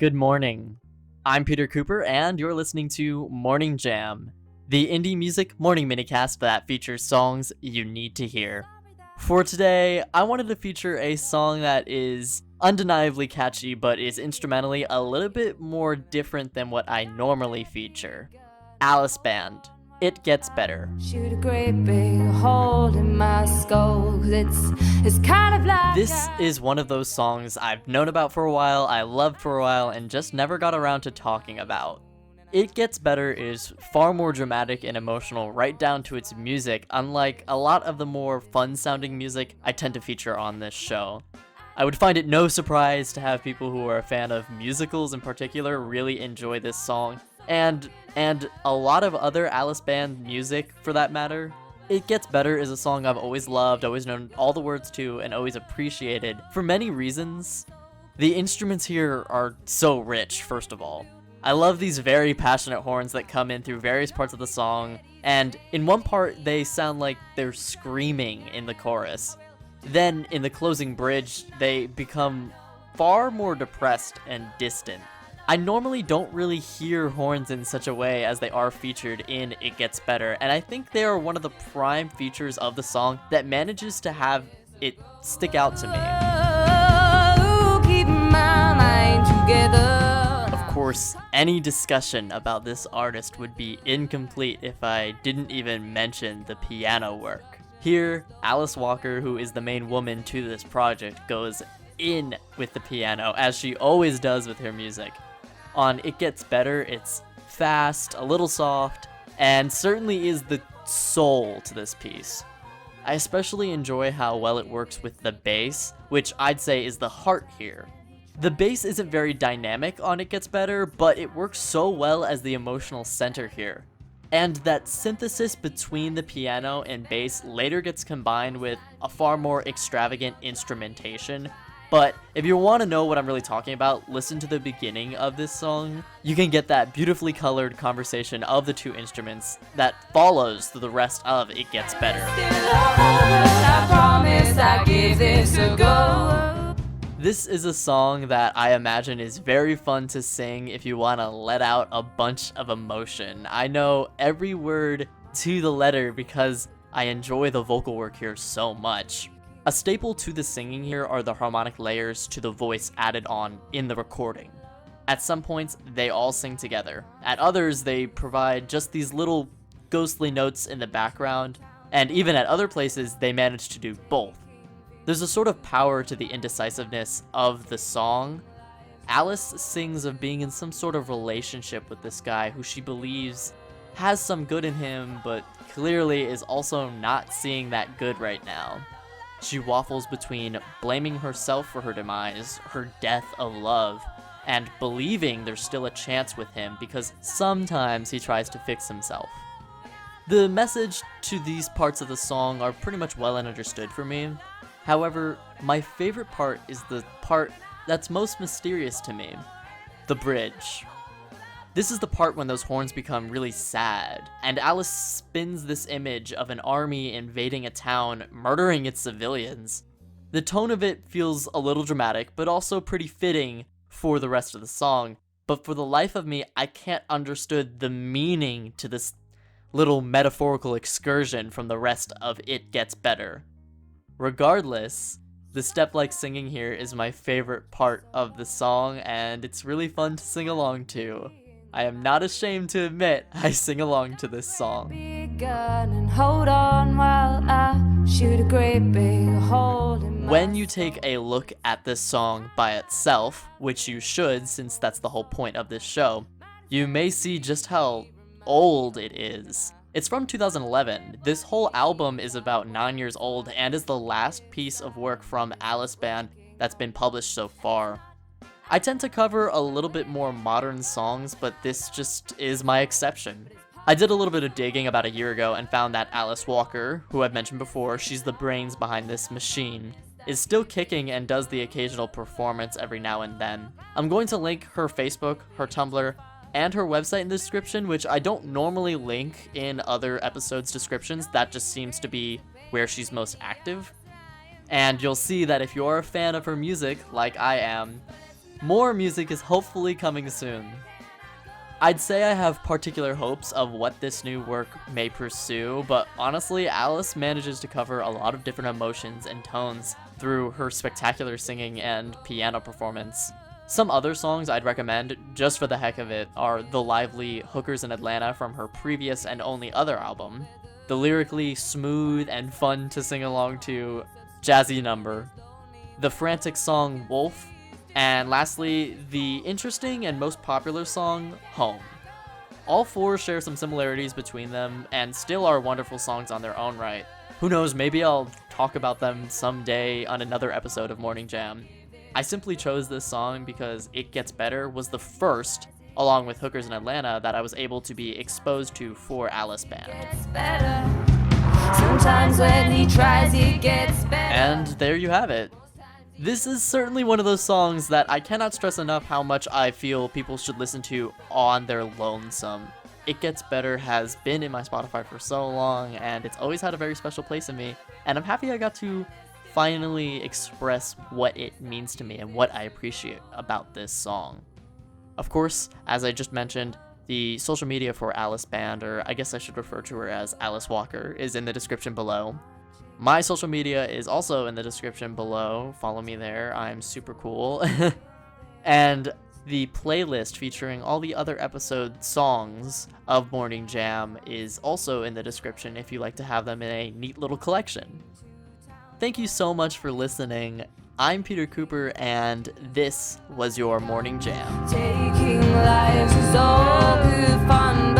Good morning. I'm Peter Cooper, and you're listening to Morning Jam, the indie music morning minicast that features songs you need to hear. For today, I wanted to feature a song that is undeniably catchy, but is instrumentally a little bit more different than what I normally feature. AlicebanD, It Gets Better. Shoot a great big hole in my skull, 'cause it's kind of like This is one of those songs I've known about for a while, I loved for a while, and just never got around to talking about. It Gets Better is far more dramatic and emotional right down to its music, unlike a lot of the more fun-sounding music I tend to feature on this show. I would find it no surprise to have people who are a fan of musicals in particular really enjoy this song, and a lot of other AlicebanD music for that matter. It Gets Better is a song I've always loved, always known all the words to, and always appreciated for many reasons. The instruments here are so rich, first of all. I love these very passionate horns that come in through various parts of the song, and in one part they sound like they're screaming in the chorus. Then, in the closing bridge, they become far more depressed and distant. I normally don't really hear horns in such a way as they are featured in It Gets Better, and I think they are one of the prime features of the song that manages to have it stick out to me. keep my mind together. Of course, any discussion about this artist would be incomplete if I didn't even mention the piano work. Here, Alice Walker, who is the main woman to this project, goes in with the piano, as she always does with her music. On It Gets Better, it's fast, a little soft, and certainly is the soul to this piece. I especially enjoy how well it works with the bass, which I'd say is the heart here. The bass isn't very dynamic on It Gets Better, but it works so well as the emotional center here. And that synthesis between the piano and bass later gets combined with a far more extravagant instrumentation. But if you want to know what I'm really talking about, listen to the beginning of this song. You can get that beautifully colored conversation of the two instruments that follows through the rest of It Gets Better. I promise I'll give this a go. This is a song that I imagine is very fun to sing if you want to let out a bunch of emotion. I know every word to the letter because I enjoy the vocal work here so much. A staple to the singing here are the harmonic layers to the voice added on in the recording. At some points, they all sing together. At others, they provide just these little ghostly notes in the background, and even at other places, they manage to do both. There's a sort of power to the indecisiveness of the song. Alice sings of being in some sort of relationship with this guy who she believes has some good in him, but clearly is also not seeing that good right now. She waffles between blaming herself for her demise, her death of love, and believing there's still a chance with him because sometimes he tries to fix himself. The message to these parts of the song are pretty much well understood for me. However, my favorite part is the part that's most mysterious to me, the bridge. This is the part when those horns become really sad, and Alice spins this image of an army invading a town, murdering its civilians. The tone of it feels a little dramatic, but also pretty fitting for the rest of the song, but for the life of me, I can't understand the meaning to this little metaphorical excursion from the rest of It Gets Better. Regardless, the step-like singing here is my favorite part of the song, and it's really fun to sing along to. I am not ashamed to admit I sing along to this song. Big gun and hold on while I shoot a great big hole in my When you take a look at this song by itself, which you should since that's the whole point of this show, you may see just how old it is. It's from 2011. This whole album is about 9 years old and is the last piece of work from AlicebanD that's been published so far. I tend to cover a little bit more modern songs, but this just is my exception. I did a little bit of digging about a year ago and found that Alice Walker, who I've mentioned before, she's the brains behind this machine, is still kicking and does the occasional performance every now and then. I'm going to link her Facebook, her Tumblr, and her website in the description, which I don't normally link in other episodes' descriptions. That just seems to be where she's most active. And you'll see that if you're a fan of her music, like I am, More music is hopefully coming soon. I'd say I have particular hopes of what this new work may pursue, but honestly, Alice manages to cover a lot of different emotions and tones through her spectacular singing and piano performance. Some other songs I'd recommend, just for the heck of it, are the lively Hookers in Atlanta from her previous and only other album, the lyrically smooth and fun to sing along to Jazzy Number, the frantic song Wolf, and lastly, the interesting and most popular song, Home. All four share some similarities between them, and still are wonderful songs on their own right. Who knows, maybe I'll talk about them someday on another episode of Morning Jam. I simply chose this song because It Gets Better was the first, along with Hookers in Atlanta, that I was able to be exposed to for AlicebanD. Gets better. Sometimes when he tries, it gets better. And there you have it. This is certainly one of those songs that I cannot stress enough how much I feel people should listen to on their lonesome. It Gets Better has been in my Spotify for so long, and it's always had a very special place in me, and I'm happy I got to finally express what it means to me and what I appreciate about this song. Of course, as I just mentioned, the social media for AlicebanD, or I guess I should refer to her as Alice Walker, is in the description below. My social media is also in the description below. Follow me there. I'm super cool. And the playlist featuring all the other episode songs of Morning Jam is also in the description if you like to have them in a neat little collection. Thank you so much for listening. I'm Peter Cooper, and this was your Morning Jam. Taking lives is all good fun.